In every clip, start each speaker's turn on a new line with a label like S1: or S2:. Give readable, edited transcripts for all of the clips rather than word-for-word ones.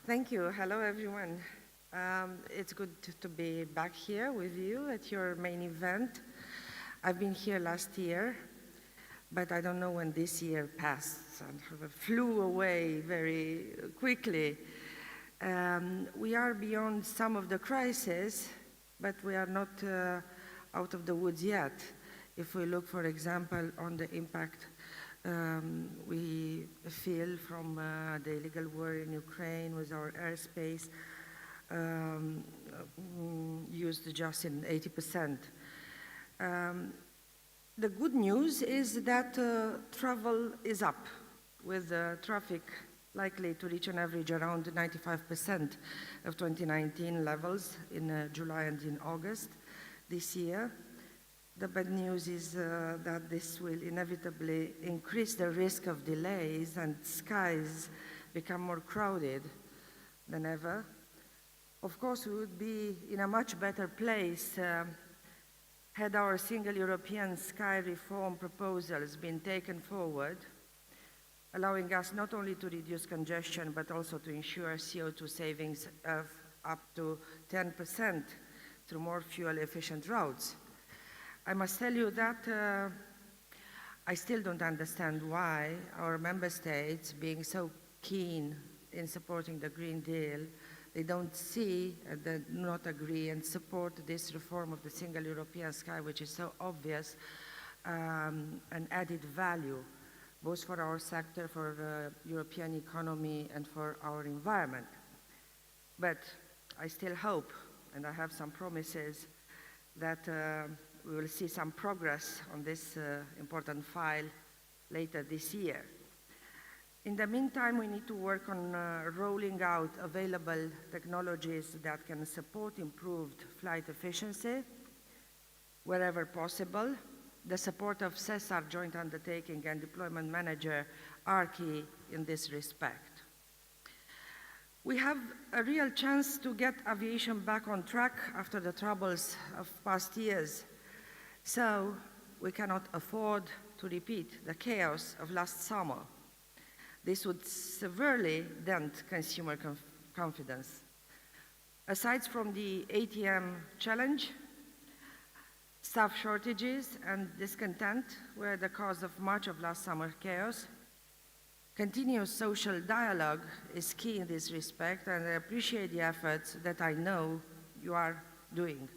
S1: Thank you. Hello, everyone. It's good to be back here with you at your main event. I've been here last year, but I don't know when this year passed and flew away very quickly. We are beyond some of the crises, but we are not out of the woods yet. If we look, for example, on the impact we feel from the illegal war in Ukraine with our airspace used just in 80%. The good news is that travel is up, with traffic likely to reach an average around 95% of 2019 levels in July and in August this year. The bad news is that this will inevitably increase the risk of delays and skies become more crowded than ever. Of course, we would be in a much better place had our single European sky reform proposals been taken forward, allowing us not only to reduce congestion, but also to ensure CO2 savings of up to 10% through more fuel-efficient routes. I must tell you that I still don't understand why our member states, being so keen in supporting the Green Deal, they don't see and do not agree and support this reform of the single European sky, which is so obvious, an added value, both for our sector, for the European economy, and for our environment. But I still hope, and I have some promises, that we will see some progress on this important file later this year. In the meantime, we need to work on rolling out available technologies that can support improved flight efficiency wherever possible. The support of CESAR joint undertaking and deployment manager are key in this respect. We have a real chance to get aviation back on track after the troubles of past years. So we cannot afford to repeat the chaos of last summer. This would severely dent consumer confidence. Aside from the ATM challenge, staff shortages and discontent were the cause of much of last summer chaos. Continuous social dialogue is key in this respect, and I appreciate the efforts that I know you are doing.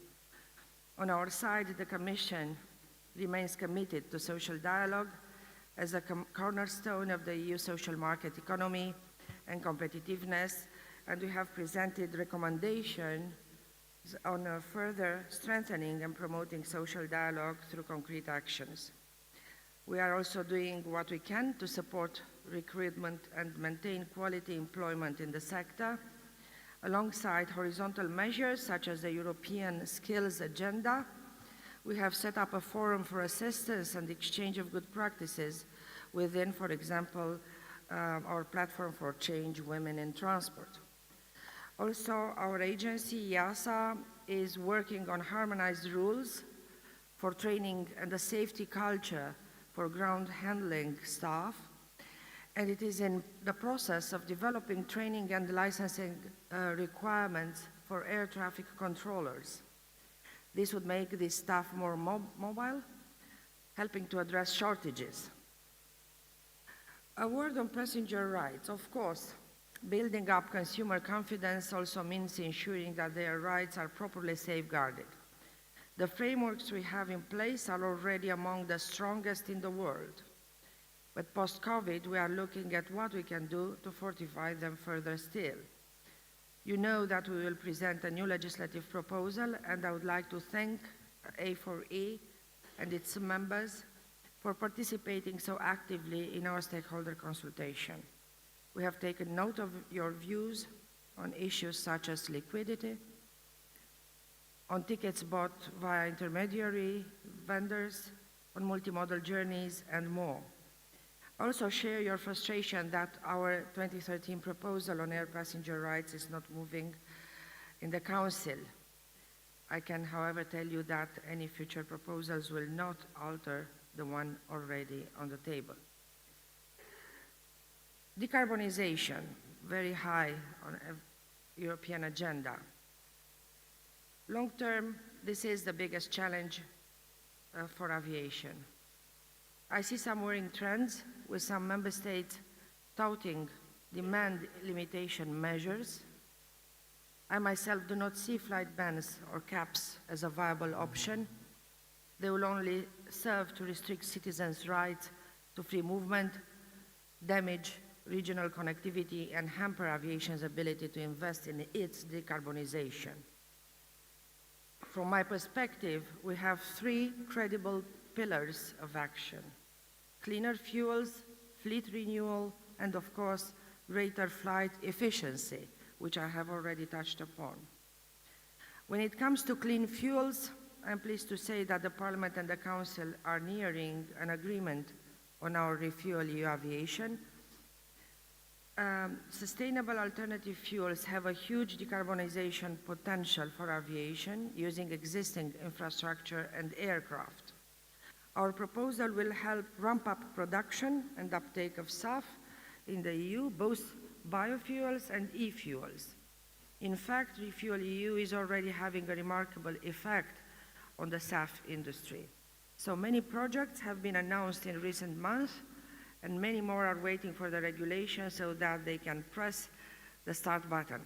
S1: On our side, the Commission remains committed to social dialogue as a cornerstone of the EU social market economy and competitiveness, and we have presented recommendations on further strengthening and promoting social dialogue through concrete actions. We are also doing what we can to support recruitment and maintain quality employment in the sector, alongside horizontal measures such as the European Skills Agenda. We have set up a forum for assistance and exchange of good practices within, for example, our platform for change women in transport. Also, our agency, EASA, is working on harmonized rules for training and a safety culture for ground handling staff, and it is in the process of developing training and licensing requirements for air traffic controllers. This would make the staff more mobile, helping to address shortages. A word on passenger rights. Of course, building up consumer confidence also means ensuring that their rights are properly safeguarded. The frameworks we have in place are already among the strongest in the world. But post-COVID, we are looking at what we can do to fortify them further still. You know that we will present a new legislative proposal, and I would like to thank A4E and its members for participating so actively in our stakeholder consultation. We have taken note of your views on issues such as liquidity, on tickets bought via intermediary vendors, on multimodal journeys, and more. Also share your frustration that our 2013 proposal on air passenger rights is not moving in the Council. I can, however, tell you that any future proposals will not alter the one already on the table. Decarbonization. very high on a European agenda. Long term, this is the biggest challenge for aviation. I see some worrying trends, with some member states touting demand limitation measures. I myself do not see flight bans or caps as a viable option. They will only serve to restrict citizens' rights to free movement, damage regional connectivity, and hamper aviation's ability to invest in its decarbonization. From my perspective, we have three credible pillars of action: cleaner fuels, fleet renewal, and of course, greater flight efficiency, which I have already touched upon. When it comes to clean fuels, I'm pleased to say that the Parliament and the Council are nearing an agreement on our RefuelEU Aviation. Sustainable alternative fuels have a huge decarbonization potential for aviation using existing infrastructure and aircraft. Our proposal will help ramp up production and uptake of SAF in the EU, both biofuels and e-fuels. In fact, RefuelEU is already having a remarkable effect on the SAF industry. So many projects have been announced in recent months, and many more are waiting for the regulation so that they can press the start button.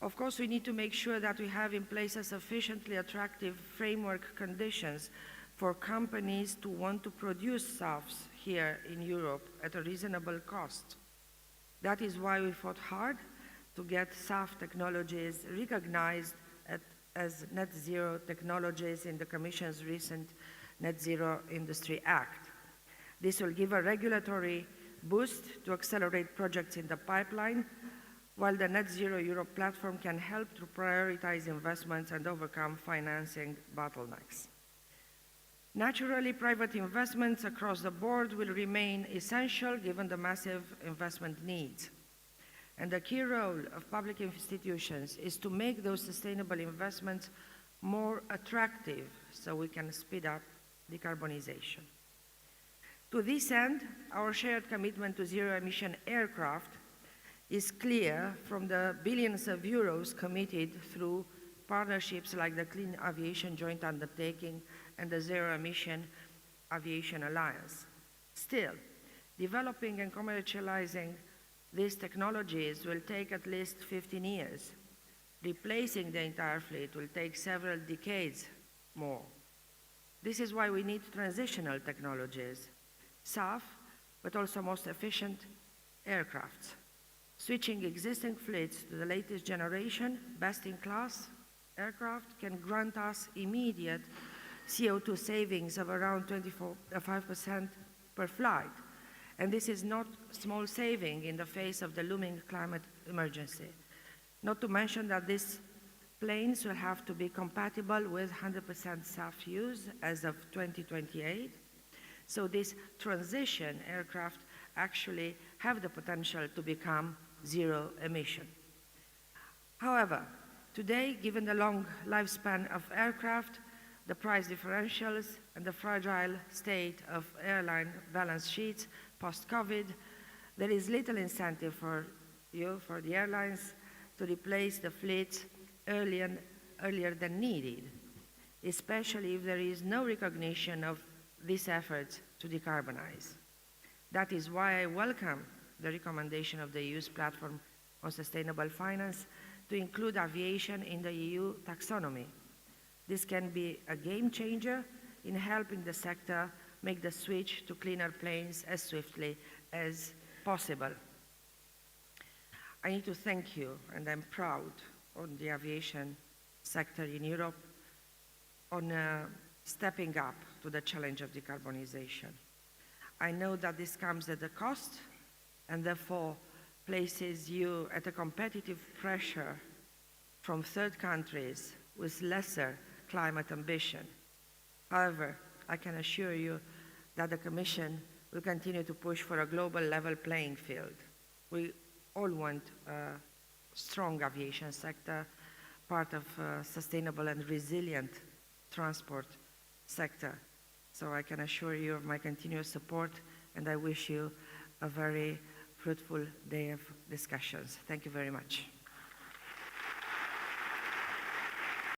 S1: Of course, we need to make sure that we have in place a sufficiently attractive framework conditions for companies to want to produce SAFs here in Europe at a reasonable cost. That is why we fought hard to get SAF technologies recognized as net zero technologies in the Commission's recent Net Zero Industry Act. This will give a regulatory boost to accelerate projects in the pipeline, while the Net Zero Europe platform can help to prioritize investments and overcome financing bottlenecks. Naturally, private investments across the board will remain essential given the massive investment needs. And the key role of public institutions is to make those sustainable investments more attractive so we can speed up decarbonization. To this end, our shared commitment to zero-emission aircraft is clear from the billions of euros committed through partnerships like the Clean Aviation Joint Undertaking and the Zero Emission Aviation Alliance. Still, developing and commercializing these technologies will take at least 15 years. Replacing the entire fleet will take several decades more. This is why we need transitional technologies, SAF, but also most efficient aircrafts. Switching existing fleets to the latest generation, best-in-class aircraft can grant us immediate CO2 savings of around 25% per flight. And this is not small saving in the face of the looming climate emergency. Not to mention that these planes will have to be compatible with 100% SAF use as of 2028. So these transition aircraft actually have the potential to become zero emission. However, today, given the long lifespan of aircraft, the price differentials, and the fragile state of airline balance sheets post-COVID, there is little incentive for the airlines to replace the fleets earlier than needed, especially if there is no recognition of these efforts to decarbonize. That is why I welcome the recommendation of the EU's platform on sustainable finance to include aviation in the EU taxonomy. This can be a game changer in helping the sector make the switch to cleaner planes as swiftly as possible. I need to thank you, and I'm proud on the aviation sector in Europe on stepping up to the challenge of decarbonization. I know that this comes at a cost and therefore places you at a competitive pressure from third countries with lesser climate ambition. However, I can assure you that the Commission will continue to push for a global level playing field. We all want a strong aviation sector, part of a sustainable and resilient transport sector. So I can assure you of my continuous support, and I wish you a very fruitful day of discussions. Thank you very much.